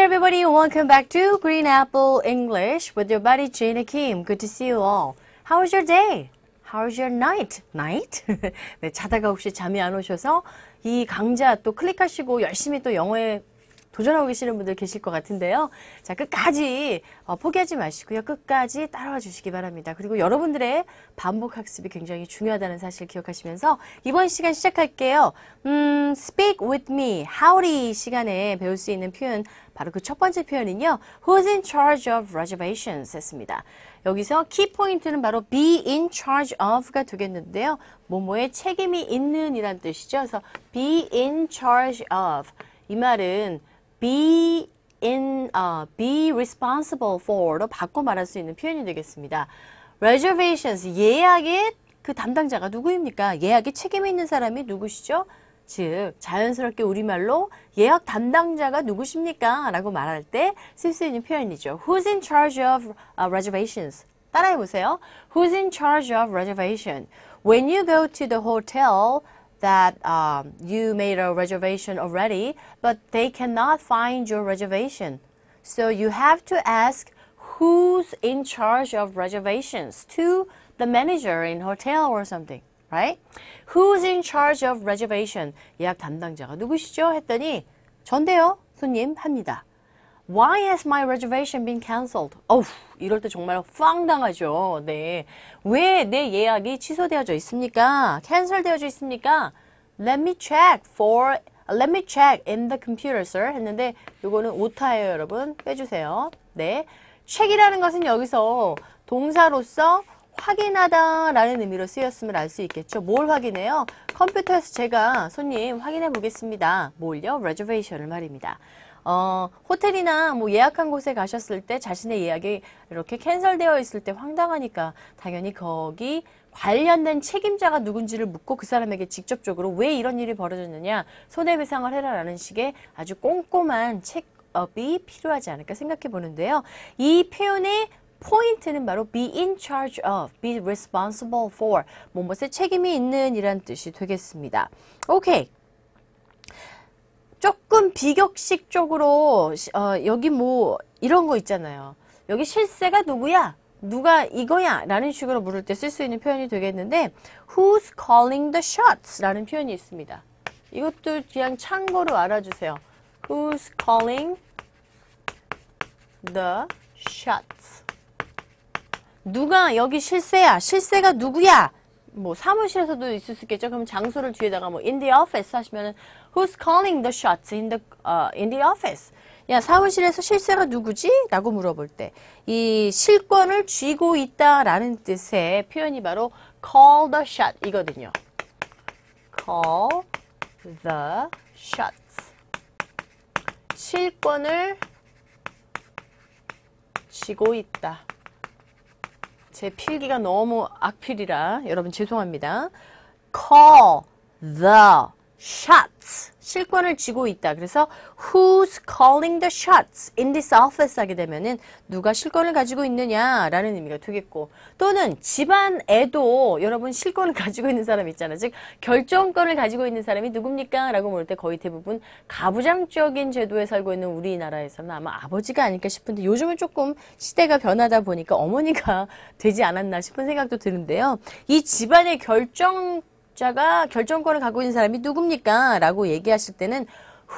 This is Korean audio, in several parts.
there, everybody. Welcome back to Green Apple English with your buddy Jane Kim. Good to see you all. How was your day? How was your night? Night? 네, 자다가 혹시 잠이 안 오셔서 이 강좌 또 클릭하시고 열심히 또 영어에 도전하고 계시는 분들 계실 것 같은데요. 자, 끝까지 포기하지 마시고요. 끝까지 따라와 주시기 바랍니다. 그리고 여러분들의 반복 학습이 굉장히 중요하다는 사실 기억하시면서 이번 시간 시작할게요. Speak with me, howdy 시간에 배울 수 있는 표현, 바로 그 첫 번째 표현은요. Who's in charge of reservations 했습니다. 여기서 키포인트는 바로 be in charge of가 되겠는데요. 뭐뭐에 책임이 있는 이란 뜻이죠. 그래서 be in charge of. 이 말은 be responsible for로 바꿔 말할 수 있는 표현이 되겠습니다. reservations, 예약의 그 담당자가 누구입니까? 예약에 책임이 있는 사람이 누구시죠? 즉, 자연스럽게 우리말로 예약 담당자가 누구십니까? 라고 말할 때 쓸 수 있는 표현이죠. Who's in charge of reservations? 따라해보세요. Who's in charge of reservation? When you go to the hotel that you made a reservation already, but they cannot find your reservation. So you have to ask who's in charge of reservations to the manager in hotel or something, right? Who's in charge of reservation? 예약 담당자가 누구시죠? 했더니 전데요, 손님 합니다. Why has my reservation been cancelled? 어우, 이럴 때 정말 황당하죠. 네. 왜 내 예약이 취소되어져 있습니까? 캔슬되어져 있습니까? Let me check in the computer, sir. 했는데 요거는 오타예요, 여러분. 빼주세요. 네. check이라는 것은 여기서 동사로서 확인하다라는 의미로 쓰였음을 알 수 있겠죠. 뭘 확인해요? 컴퓨터에서 제가 손님 확인해 보겠습니다. 뭘요? reservation을 말입니다. 호텔이나 뭐 예약한 곳에 가셨을 때 자신의 예약이 이렇게 캔슬되어 있을 때 황당하니까 당연히 거기 관련된 책임자가 누군지를 묻고 그 사람에게 직접적으로 왜 이런 일이 벌어졌느냐 손해배상을 해라라는 식의 아주 꼼꼼한 체크업이 필요하지 않을까 생각해 보는데요. 이 표현의 포인트는 바로 be in charge of, be responsible for, 무엇에 책임이 있는 이란 뜻이 되겠습니다. 오케이. 조금 비격식적으로 여기 뭐 이런 거 있잖아요. 여기 실세가 누구야? 누가 이거야? 라는 식으로 물을 때 쓸 수 있는 표현이 되겠는데 Who's calling the shots? 라는 표현이 있습니다. 이것도 그냥 참고로 알아주세요. Who's calling the shots? 누가 여기 실세야? 실세가 누구야? 뭐 사무실에서도 있을 수 있겠죠. 그럼 장소를 뒤에다가 뭐 in the office 하시면은 Who's calling the shots in the office? 야, 사무실에서 실세가 누구지? 라고 물어볼 때 이 실권을 쥐고 있다라는 뜻의 표현이 바로 call the shot 이거든요. call the shots. 실권을 쥐고 있다. 제 필기가 너무 악필이라 여러분 죄송합니다. call the shots. 실권을 쥐고 있다. 그래서 who's calling the shots in this office 하게 되면은 누가 실권을 가지고 있느냐라는 의미가 되겠고 또는 집안에도 여러분 실권을 가지고 있는 사람 있잖아요. 즉 결정권을 가지고 있는 사람이 누굽니까? 라고 물을 때 거의 대부분 가부장적인 제도에 살고 있는 우리나라에서는 아마 아버지가 아닐까 싶은데 요즘은 조금 시대가 변하다 보니까 어머니가 되지 않았나 싶은 생각도 드는데요. 이 집안의 자가 결정권을 갖고 있는 사람이 누굽니까? 라고 얘기하실 때는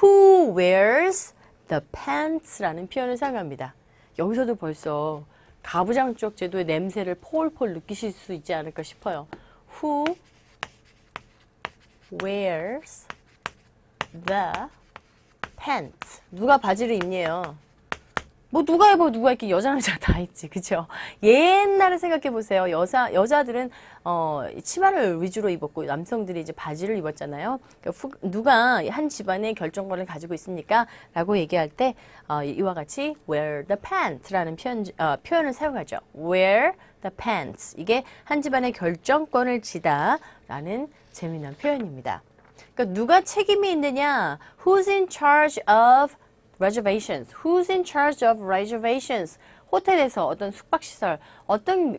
Who wears the pants? 라는 표현을 사용합니다. 여기서도 벌써 가부장적 제도의 냄새를 폴폴 느끼실 수 있지 않을까 싶어요. Who wears the pants? 누가 바지를 입네요. 뭐 누가 입어 누가 입기 여자 남자 다 있지 그쵸? 옛날에 생각해 보세요. 여자들은 치마를 위주로 입었고 남성들이 이제 바지를 입었잖아요. 그러니까 누가 한 집안의 결정권을 가지고 있습니까? 라고 얘기할 때 이와 같이 wear the pants라는 표현을 사용하죠. wear the pants 이게 한 집안의 결정권을 지다 라는 재미난 표현입니다. 그러니까 누가 책임이 있느냐? Who's in charge of reservations. Who's in charge of reservations? 호텔에서 어떤 숙박시설, 어떤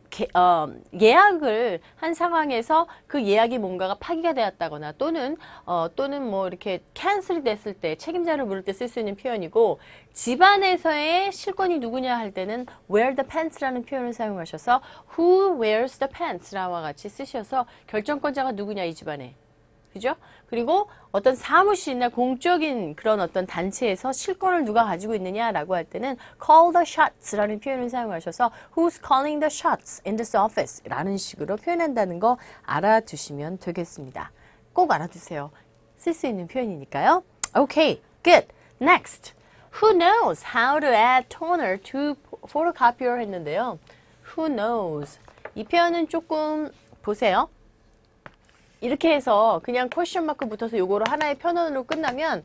예약을 한 상황에서 그 예약이 뭔가가 파기가 되었다거나 또는 뭐 이렇게 캔슬이 됐을 때 책임자를 물을 때 쓸 수 있는 표현이고 집안에서의 실권이 누구냐 할 때는 wear the pants라는 표현을 사용하셔서 who wears the pants라와 같이 쓰셔서 결정권자가 누구냐 이 집안에. 그죠? 그리고 어떤 사무실이나 공적인 그런 어떤 단체에서 실권을 누가 가지고 있느냐라고 할 때는 call the shots라는 표현을 사용하셔서 who's calling the shots in this office 라는 식으로 표현한다는 거 알아두시면 되겠습니다. 꼭 알아두세요. 쓸 수 있는 표현이니까요. Okay, good. Next. Who knows how to add toner to photocopier 했는데요. Who knows. 이 표현은 조금 보세요. 이렇게 해서 그냥 퀘스천 마크 붙어서 요거를 하나의 편언으로 끝나면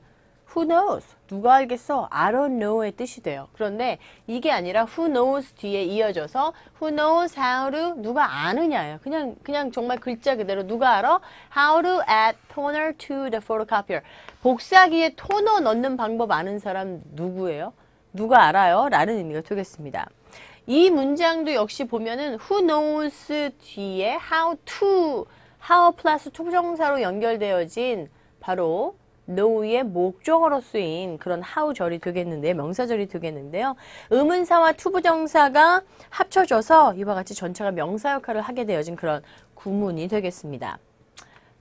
who knows? 누가 알겠어? I don't know의 뜻이 돼요. 그런데 이게 아니라 who knows 뒤에 이어져서 who knows how to 누가 아느냐예요. 그냥 정말 글자 그대로 누가 알아? How to add toner to the photocopier. 복사기에 토너 넣는 방법 아는 사람 누구예요? 누가 알아요? 라는 의미가 되겠습니다. 이 문장도 역시 보면은 who knows 뒤에 how 플러스 투부정사로 연결되어진 바로 know의 목적어로 쓰인 그런 how절이 되겠는데 명사절이 되겠는데요. 의문사와 투부정사가 합쳐져서 이와 같이 전체가 명사 역할을 하게 되어진 그런 구문이 되겠습니다.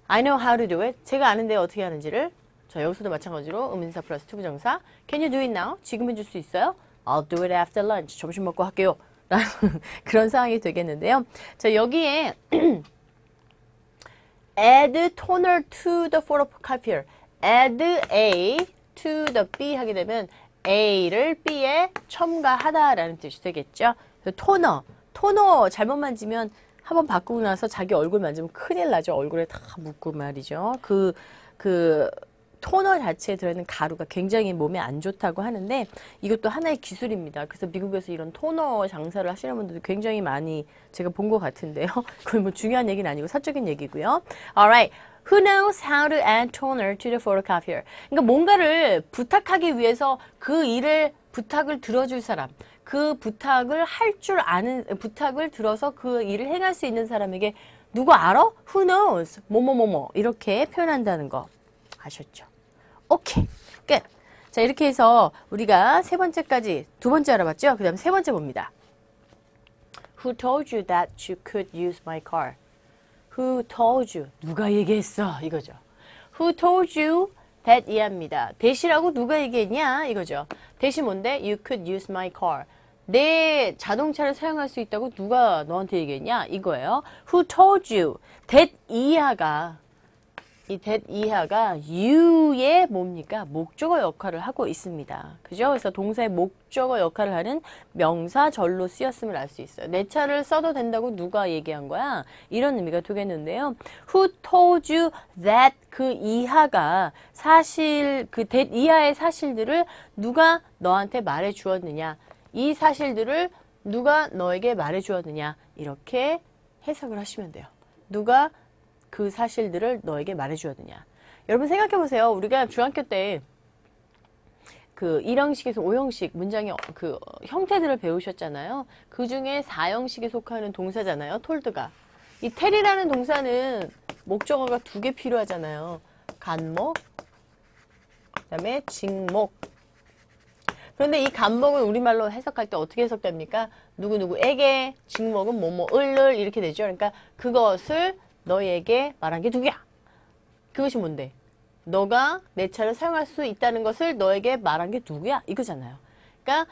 I know how to do it. 제가 아는데 어떻게 하는지를. 자, 여기서도 마찬가지로 의문사 플러스 투부정사. Can you do it now? 지금 해줄 수 있어요? I'll do it after lunch. 점심 먹고 할게요. 라는 그런 상황이 되겠는데요. 자, 여기에 add toner to the photocopier. add A to the B 하게 되면 A를 B에 첨가하다라는 뜻이 되겠죠. 토너 잘못 만지면 한번 바꾸고 나서 자기 얼굴 만지면 큰일 나죠. 얼굴에 다 묻고 말이죠. 그 토너 자체에 들어있는 가루가 굉장히 몸에 안 좋다고 하는데 이것도 하나의 기술입니다. 그래서 미국에서 이런 토너 장사를 하시는 분들도 굉장히 많이 제가 본 것 같은데요. 그건 뭐 중요한 얘기는 아니고 사적인 얘기고요. Alright. Who knows how to add toner to the photocopier? 그러니까 뭔가를 부탁하기 위해서 그 일을 부탁을 들어줄 사람, 그 부탁을 할 줄 아는 부탁을 들어서 그 일을 행할 수 있는 사람에게 누가 알아? Who knows? 뭐뭐뭐뭐 이렇게 표현한다는 거 아셨죠? 오케이, 끝. 자, 이렇게 해서 우리가 세 번째까지 두 번째 알아봤죠? 그 다음 세 번째 봅니다. Who told you that you could use my car? Who told you? 누가 얘기했어? 이거죠. Who told you that 이해합니다. 대시라고 누가 얘기했냐? 이거죠. 대시 뭔데? You could use my car. 내 자동차를 사용할 수 있다고 누가 너한테 얘기했냐? 이거예요. Who told you? that 이하가 이 that 이하가 you의 뭡니까? 목적어 역할을 하고 있습니다. 그죠? 그래서 동사의 목적어 역할을 하는 명사절로 쓰였음을 알 수 있어요. 내 차를 써도 된다고 누가 얘기한 거야? 이런 의미가 되겠는데요. Who told you that 그 이하가 사실 그 that 이하의 사실들을 누가 너한테 말해 주었느냐? 이 사실들을 누가 너에게 말해 주었느냐? 이렇게 해석을 하시면 돼요. 누가 그 사실들을 너에게 말해 주었느냐. 여러분 생각해 보세요. 우리가 중학교 때 그 1형식에서 5형식 문장의 그 형태들을 배우셨잖아요. 그 중에 4형식에 속하는 동사잖아요. 톨드가. 이 텔이라는 동사는 목적어가 2개 필요하잖아요. 간목, 그 다음에 직목. 그런데 이 간목은 우리말로 해석할 때 어떻게 해석됩니까? 누구누구에게, 직목은 뭐뭐을 이렇게 되죠. 그러니까 그것을 너에게 말한 게 누구야? 그것이 뭔데? 너가 내 차를 사용할 수 있다는 것을 너에게 말한 게 누구야? 이거잖아요. 그러니까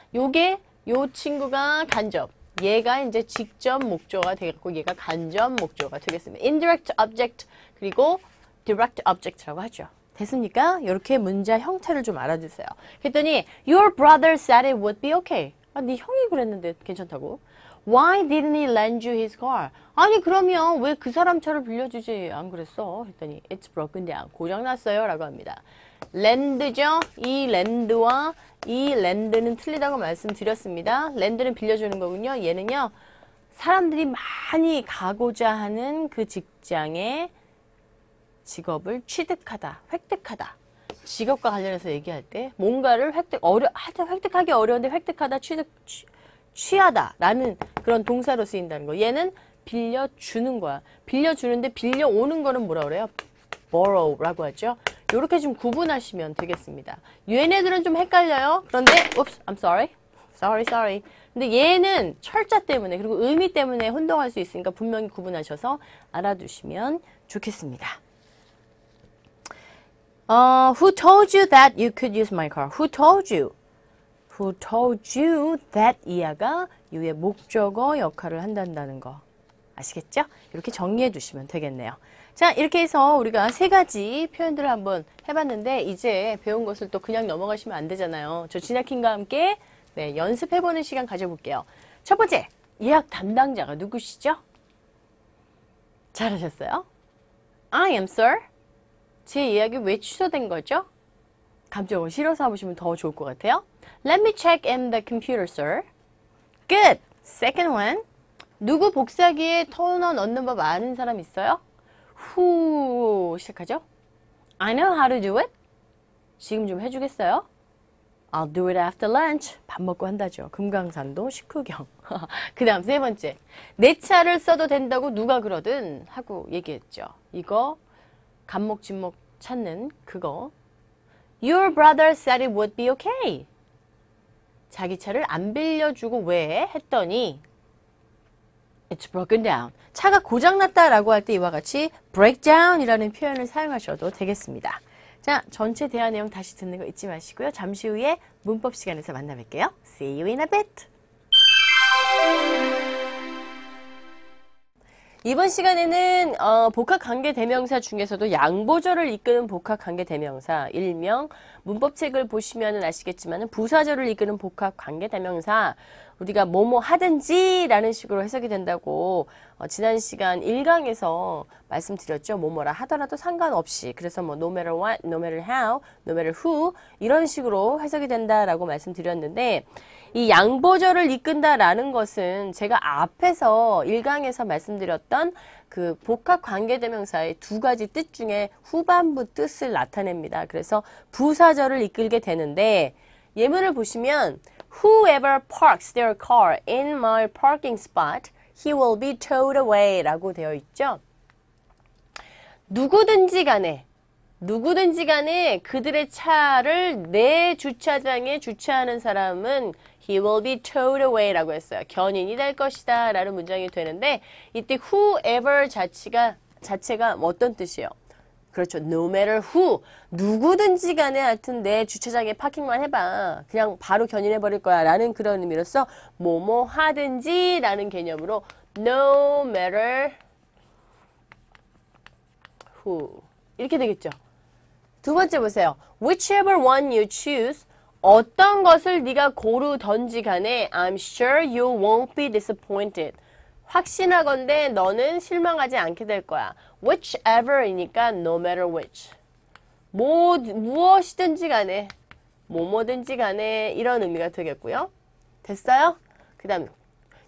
요 친구가 간접, 얘가 이제 직접 목적어가 되겠고 얘가 간접 목적어가 되겠습니다. indirect object 그리고 direct object라고 하죠. 됐습니까? 이렇게 문자 형태를 좀 알아두세요. 그랬더니 your brother said it would be okay. 아, 네 형이 그랬는데 괜찮다고? Why didn't he lend you his car? 아니 그러면 왜 그 사람 차를 빌려주지 안 그랬어? 했더니 it's broken down. 고장났어요 라고 합니다. lend죠? 이 lend와 이 lend는 틀리다고 말씀드렸습니다. lend는 빌려주는 거군요. 얘는요. 사람들이 많이 가고자 하는 그 직장의 직업을 취득하다, 획득하다. 직업과 관련해서 얘기할 때 뭔가를 획득하기 어려운데 획득하다, 취하다라는 그런 동사로 쓰인다는 거. 얘는 빌려주는 거야. 빌려주는데 빌려오는 거는 뭐라 그래요? borrow라고 하죠. 이렇게 좀 구분하시면 되겠습니다. 얘네들은 좀 헷갈려요. 그런데 oops, I'm sorry. 근데 얘는 철자 때문에 그리고 의미 때문에 혼동할 수 있으니까 분명히 구분하셔서 알아두시면 좋겠습니다. Who told you that you could use my car? Who told you? Who told you that 이하가 you의 목적어 역할을 한다는 거. 아시겠죠? 이렇게 정리해 두시면 되겠네요. 자, 이렇게 해서 우리가 세 가지 표현들을 한번 해봤는데 이제 배운 것을 또 그냥 넘어가시면 안 되잖아요. 저 진아킴과 함께 네, 연습해보는 시간 가져볼게요. 첫 번째, 예약 담당자가 누구시죠? 잘하셨어요? I am sir. 제 예약이 왜 취소된 거죠? 감정을 실어서 해보시면 더 좋을 것 같아요. Let me check in the computer, sir. Good. Second one. 누구 복사기에 토너 넣는 법 아는 사람 있어요? Who 시작하죠? I know how to do it. 지금 좀 해주겠어요? I'll do it after lunch. 밥 먹고 한다죠. 금강산도 식후경. 그 다음 세 번째. 내 차를 써도 된다고 누가 그러든 하고 얘기했죠. 이거 간목 진목 찾는 그거. Your brother said it would be okay. 자기 차를 안 빌려주고 왜 했더니 It's broken down. 차가 고장났다라고 할 때 이와 같이 break down 이라는 표현을 사용하셔도 되겠습니다. 자, 전체 대화 내용 다시 듣는 거 잊지 마시고요. 잠시 후에 문법 시간에서 만나 뵐게요. See you in a bit. 이번 시간에는 복합관계대명사 중에서도 양보절을 이끄는 복합관계대명사, 일명 문법책을 보시면 아시겠지만 부사절을 이끄는 복합관계대명사, 우리가 뭐뭐 하든지 라는 식으로 해석이 된다고 지난 시간 1강에서 말씀드렸죠. 뭐뭐라 하더라도 상관없이. 그래서 뭐 no matter what, no matter how, no matter who 이런 식으로 해석이 된다라고 말씀드렸는데 이 양보절을 이끈다라는 것은 제가 앞에서 1강에서 말씀드렸던 그 복합관계대명사의 두 가지 뜻 중에 후반부 뜻을 나타냅니다. 그래서 부사절을 이끌게 되는데 예문을 보시면 Whoever parks their car in my parking spot, he will be towed away 라고 되어 있죠. 누구든지 간에 그들의 차를 내 주차장에 주차하는 사람은 he will be towed away 라고 했어요. 견인이 될 것이다 라는 문장이 되는데 이때 whoever 자체가 어떤 뜻이에요? 그렇죠. No matter who. 누구든지 간에 하여튼 내 주차장에 파킹만 해봐. 그냥 바로 견인해버릴 거야. 라는 그런 의미로서 뭐뭐 하든지 라는 개념으로 no matter who. 이렇게 되겠죠. 두 번째 보세요. Whichever one you choose. 어떤 것을 네가 고르던지 간에 I'm sure you won't be disappointed. 확신하건대 너는 실망하지 않게 될 거야. Whichever이니까 no matter which. 무엇이든지 간에, 뭐뭐든지 간에 이런 의미가 되겠고요. 됐어요? 그 다음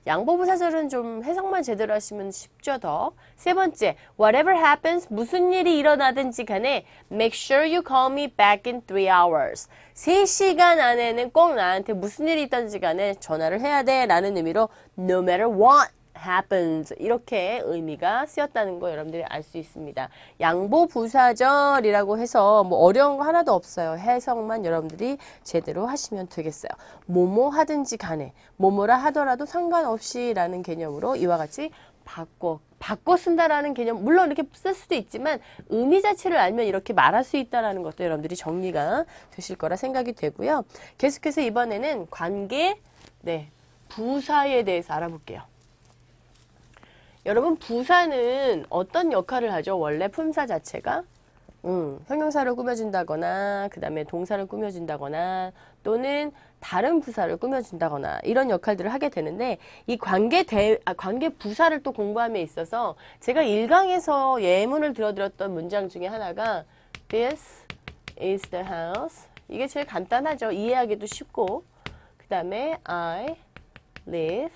양보부사절은 좀 해석만 제대로 하시면 쉽죠 더. 세 번째, whatever happens, 무슨 일이 일어나든지 간에 make sure you call me back in 3 hours. 3시간 안에는 꼭 나한테 무슨 일이 있든지 간에 전화를 해야 돼 라는 의미로 no matter what happens 이렇게 의미가 쓰였다는 거 여러분들이 알 수 있습니다. 양보부사절이라고 해서 뭐 어려운 거 하나도 없어요. 해석만 여러분들이 제대로 하시면 되겠어요. 뭐뭐 하든지 간에 뭐뭐라 하더라도 상관없이 라는 개념으로 이와 같이 바꿔 쓴다라는 개념 물론 이렇게 쓸 수도 있지만 의미 자체를 알면 이렇게 말할 수 있다라는 것도 여러분들이 정리가 되실 거라 생각이 되고요. 계속해서 이번에는 관계 부사에 대해서 알아볼게요. 여러분 부사는 어떤 역할을 하죠? 원래 품사 자체가 형용사를 꾸며준다거나 그 다음에 동사를 꾸며준다거나 또는 다른 부사를 꾸며준다거나 이런 역할들을 하게 되는데 이 관계 부사를 또 공부함에 있어서 제가 1강에서 예문을 들어드렸던 문장 중에 하나가 This is the house. 이게 제일 간단하죠. 이해하기도 쉽고 그 다음에 I live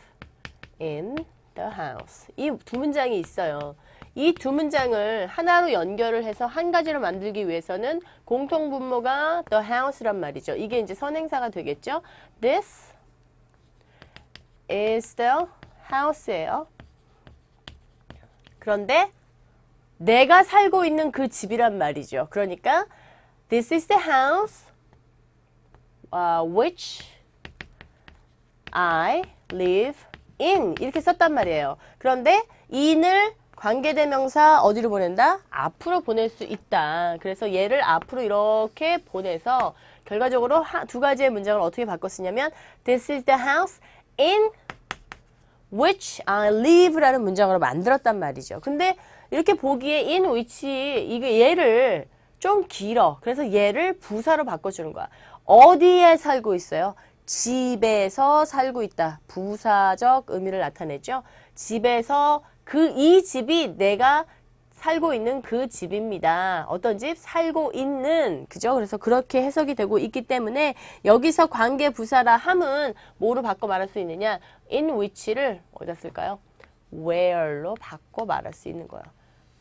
in the house. 이 두 문장이 있어요. 이 두 문장을 하나로 연결을 해서 한 가지로 만들기 위해서는 공통분모가 the house란 말이죠. 이게 이제 선행사가 되겠죠. This is the house예요. 그런데 내가 살고 있는 그 집이란 말이죠. 그러니까 this is the house which I live in 이렇게 썼단 말이에요. 그런데 in을 관계대명사 어디로 보낸다? 앞으로 보낼 수 있다. 그래서 얘를 앞으로 이렇게 보내서 결과적으로 두 가지의 문장을 어떻게 바꿨으냐면 this is the house in which I live라는 문장으로 만들었단 말이죠. 근데 이렇게 보기에 in which 이게 얘를 좀 길어. 그래서 얘를 부사로 바꿔주는 거야. 어디에 살고 있어요? 집에서 살고 있다. 부사적 의미를 나타내죠. 집에서 이 집이 내가 살고 있는 그 집입니다. 어떤 집? 살고 있는. 그죠? 그래서 그렇게 해석이 되고 있기 때문에 여기서 관계 부사라 함은 뭐로 바꿔 말할 수 있느냐? in which를 어디다 쓸까요? where로 바꿔 말할 수 있는 거예요.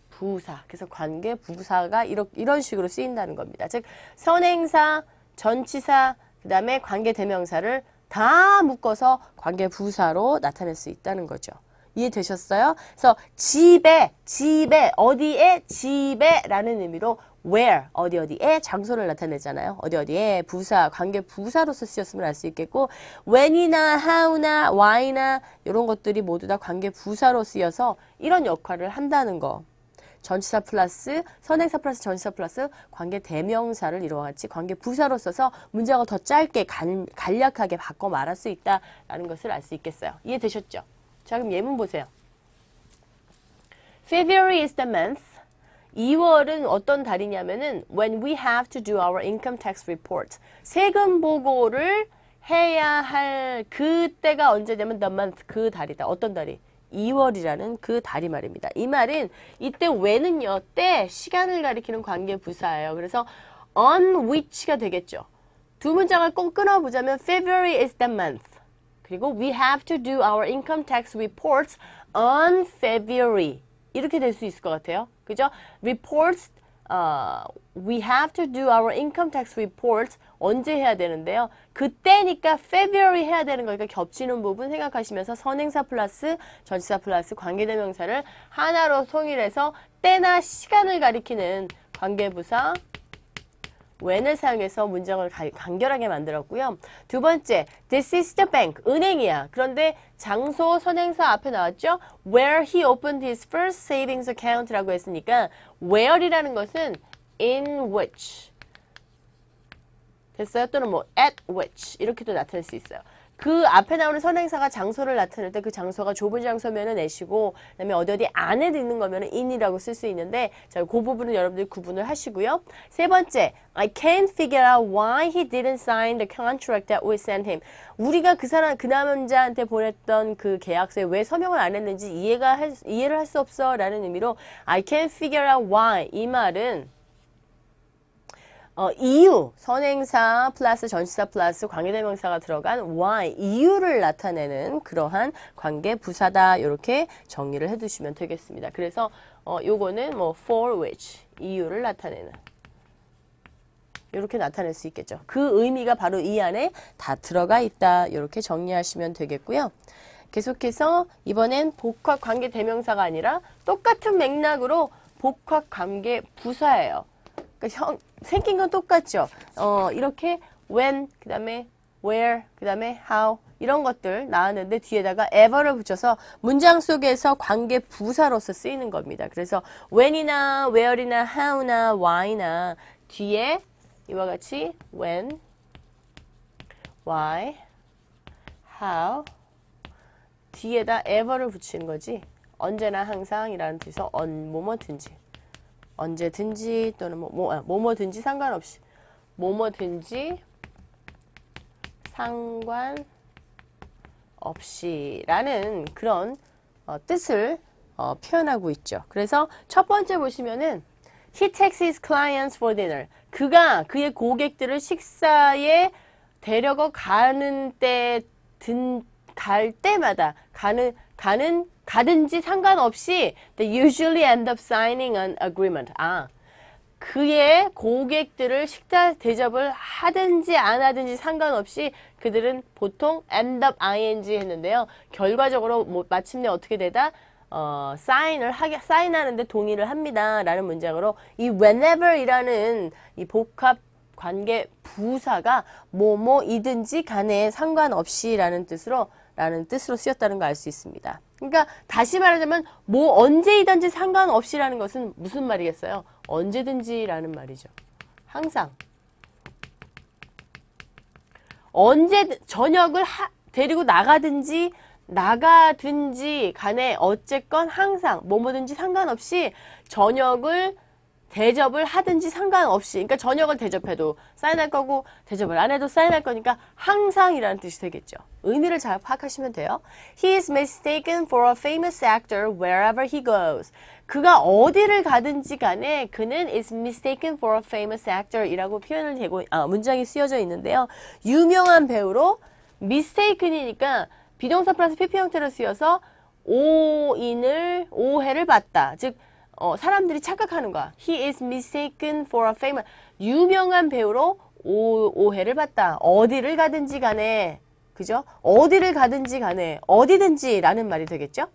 부사. 그래서 관계 부사가 이런 식으로 쓰인다는 겁니다. 즉 선행사, 전치사, 그 다음에 관계 대명사를 다 묶어서 관계 부사로 나타낼 수 있다는 거죠. 이해되셨어요? 그래서 집에, 어디에, 집에 라는 의미로 where, 어디에 장소를 나타내잖아요. 어디에 부사, 관계 부사로서 쓰였으면 알 수 있겠고 when이나 how나 why나 이런 것들이 모두 다 관계 부사로 쓰여서 이런 역할을 한다는 거. 전치사 플러스 선행사 플러스 전치사 플러스 관계 대명사를 이와 같이 관계 부사로 써서 문장을 더 짧게 간략하게 바꿔 말할 수 있다라는 것을 알 수 있겠어요. 이해되셨죠? 자, 그럼 예문 보세요. February is the month. 2월은 어떤 달이냐면은 when we have to do our income tax report. 세금 보고를 해야 할 그때가 언제냐면 the month, 그 달이다. 어떤 달이? 2월이라는 그 달이 말입니다. 이 말은 이때 when은요, 때, 시간을 가리키는 관계 부사예요. 그래서 on which가 되겠죠. 두 문장을 꼭 끊어보자면 February is the month. 그리고 we have to do our income tax reports on February. 이렇게 될 수 있을 것 같아요. 그죠? Reports, we have to do our income tax reports 언제 해야 되는데요? 그때니까 February 해야 되는 거니까 겹치는 부분 생각하시면서 선행사 플러스 전치사 플러스 관계대명사를 하나로 통일해서 때나 시간을 가리키는 관계부사 when을 사용해서 문장을 간결하게 만들었고요. 두 번째, this is the bank, 은행이야. 그런데 장소 선행사 앞에 나왔죠? where he opened his first savings account라고 했으니까 where이라는 것은 in which 됐어요? 또는 뭐 at which 이렇게도 나타낼 수 있어요. 그 앞에 나오는 선행사가 장소를 나타낼 때 그 장소가 좁은 장소면은 at이고 그다음에 어디 안에 있는 거면은 in이라고 쓸 수 있는데 자, 그 부분은 여러분들이 구분을 하시고요. 세 번째, I can't figure out why he didn't sign the contract that we sent him. 우리가 그 남자한테 보냈던 그 계약서에 왜 서명을 안 했는지 이해를 할 수 없어 라는 의미로 I can't figure out why 이 말은 이유, 선행사 플러스 전치사 플러스 관계대명사가 들어간 why, 이유를 나타내는 그러한 관계 부사다. 이렇게 정리를 해두시면 되겠습니다. 그래서 요거는 뭐 for which, 이유를 나타내는 이렇게 나타낼 수 있겠죠. 그 의미가 바로 이 안에 다 들어가 있다. 이렇게 정리하시면 되겠고요. 계속해서 이번엔 복합 관계대명사가 아니라 똑같은 맥락으로 복합 관계 부사예요. 그러니까 생긴 건 똑같죠. 이렇게 when, 그 다음에 where, 그 다음에 how 이런 것들 나왔는데 뒤에다가 ever를 붙여서 문장 속에서 관계 부사로서 쓰이는 겁니다. 그래서 when이나 where이나 how나 why나 뒤에 이와 같이 when, why, how 뒤에다 ever를 붙이는 거지. 언제나 항상이라는 뜻에서 뭐뭐든지 언제든지 또는 뭐뭐든지 상관없이 뭐뭐든지 상관없이라는 그런 뜻을 표현하고 있죠. 그래서 첫 번째 보시면은 He takes his clients for dinner. 그가 그의 고객들을 식사에 데려가 갈 때마다 가든지 상관없이 they usually end up signing an agreement. 그의 고객들을 식사 대접을 하든지 안 하든지 상관없이 그들은 보통 end up ing 했는데요. 결과적으로 마침내 어떻게 되다? 사인하는데 동의를 합니다. 라는 문장으로 이 whenever 이라는 이 복합 관계 부사가 뭐뭐이든지 간에 상관없이 라는 뜻으로 쓰였다는 걸 알 수 있습니다. 그러니까 다시 말하자면 뭐 언제이든지 상관없이라는 것은 무슨 말이겠어요? 언제든지라는 말이죠. 항상. 언제 저녁을 데리고 나가든지 간에 어쨌건 항상 뭐뭐든지 상관없이 저녁을 대접을 하든지 상관없이, 그러니까 저녁을 대접해도 사인할 거고 대접을 안 해도 사인할 거니까 항상이라는 뜻이 되겠죠. 의미를 잘 파악하시면 돼요. He is mistaken for a famous actor wherever he goes. 그가 어디를 가든지 간에 그는 is mistaken for a famous actor 이라고 표현을 되고 문장이 쓰여져 있는데요. 유명한 배우로 mistaken이니까 비동사 플러스 PP 형태로 쓰여서 오해를 받다. 즉 사람들이 착각하는 거야. He is mistaken for a famous 유명한 배우로 오해를 받다. 어디를 가든지 간에 그죠? 어디를 가든지 간에 어디든지 라는 말이 되겠죠?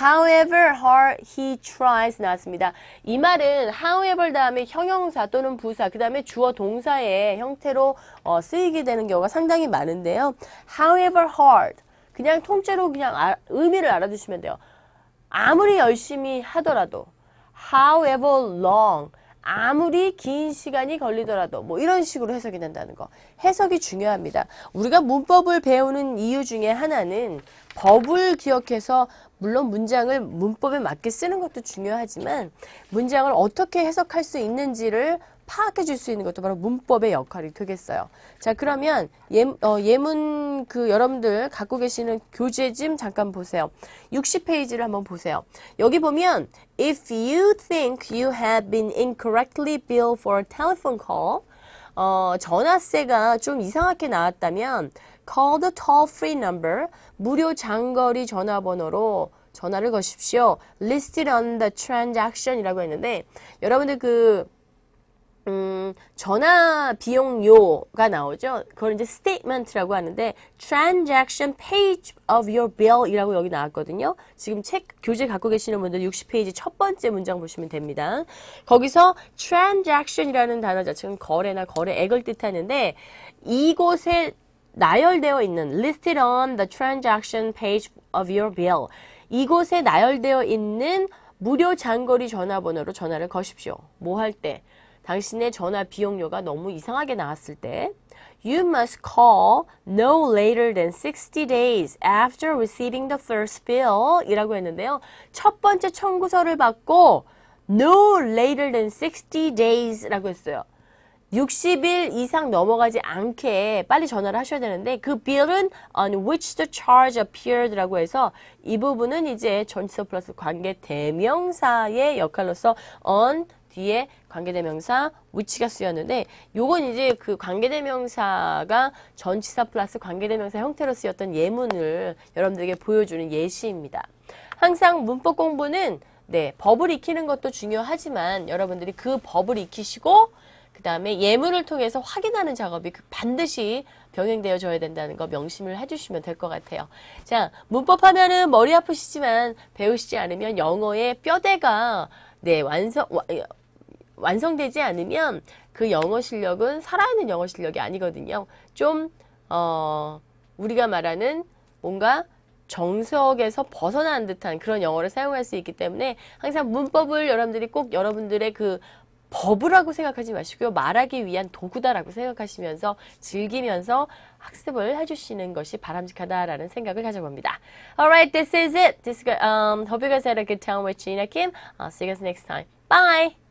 However hard he tries 나왔습니다. 이 말은 however 다음에 형용사 또는 부사 그 다음에 주어 동사의 형태로 쓰이게 되는 경우가 상당히 많은데요. However hard 그냥 통째로 그냥 의미를 알아두시면 돼요. 아무리 열심히 하더라도 however long 아무리 긴 시간이 걸리더라도 뭐 이런 식으로 해석이 된다는 거. 해석이 중요합니다. 우리가 문법을 배우는 이유 중에 하나는 법을 기억해서 물론 문장을 문법에 맞게 쓰는 것도 중요하지만 문장을 어떻게 해석할 수 있는지를 파악해 줄 수 있는 것도 바로 문법의 역할이 되겠어요. 자, 그러면 예문 여러분들 갖고 계시는 교재 좀 잠깐 보세요. 60페이지를 한번 보세요. 여기 보면 If you think you have been incorrectly billed for a telephone call 전화세가 좀 이상하게 나왔다면 call the toll-free number 무료 장거리 전화번호로 전화를 거십시오. listed on the transaction 이라고 했는데 여러분들 전화 비용료가 나오죠. 그걸 이제 statement라고 하는데 transaction page of your bill 이라고 여기 나왔거든요. 지금 교재 갖고 계시는 분들 60페이지 첫 번째 문장 보시면 됩니다. 거기서 transaction이라는 단어 자체는 거래나 거래액을 뜻하는데 이곳에 나열되어 있는 listed on the transaction page of your bill 이곳에 나열되어 있는 무료 장거리 전화번호로 전화를 거십시오. 뭐 할 때? 당신의 전화 비용료가 너무 이상하게 나왔을 때 You must call no later than 60 days after receiving the first bill 이라고 했는데요. 첫 번째 청구서를 받고 no later than 60 days 라고 했어요. 60일 이상 넘어가지 않게 빨리 전화를 하셔야 되는데 그 bill은 on which the charge appeared 라고 해서 이 부분은 이제 전치사 플러스 관계 대명사의 역할로서 on 뒤에 관계대명사 which가 쓰였는데 요건 이제 그 관계대명사가 전치사 플러스 관계대명사 형태로 쓰였던 예문을 여러분들에게 보여주는 예시입니다. 항상 문법 공부는 법을 익히는 것도 중요하지만 여러분들이 그 법을 익히시고 그 다음에 예문을 통해서 확인하는 작업이 반드시 병행되어져야 된다는 거 명심을 해주시면 될 것 같아요. 자, 문법 하면은 머리 아프시지만 배우시지 않으면 영어의 뼈대가 완성되지 않으면 그 영어 실력은 살아있는 영어 실력이 아니거든요. 좀 우리가 말하는 뭔가 정석에서 벗어난 듯한 그런 영어를 사용할 수 있기 때문에 항상 문법을 여러분들이 꼭 여러분들의 그 법이라고 생각하지 마시고요. 말하기 위한 도구다라고 생각하시면서 즐기면서 학습을 해주시는 것이 바람직하다라는 생각을 가져봅니다. Alright, this is it. Hope you guys had a good time with Gina Kim. I'll see you guys next time. Bye!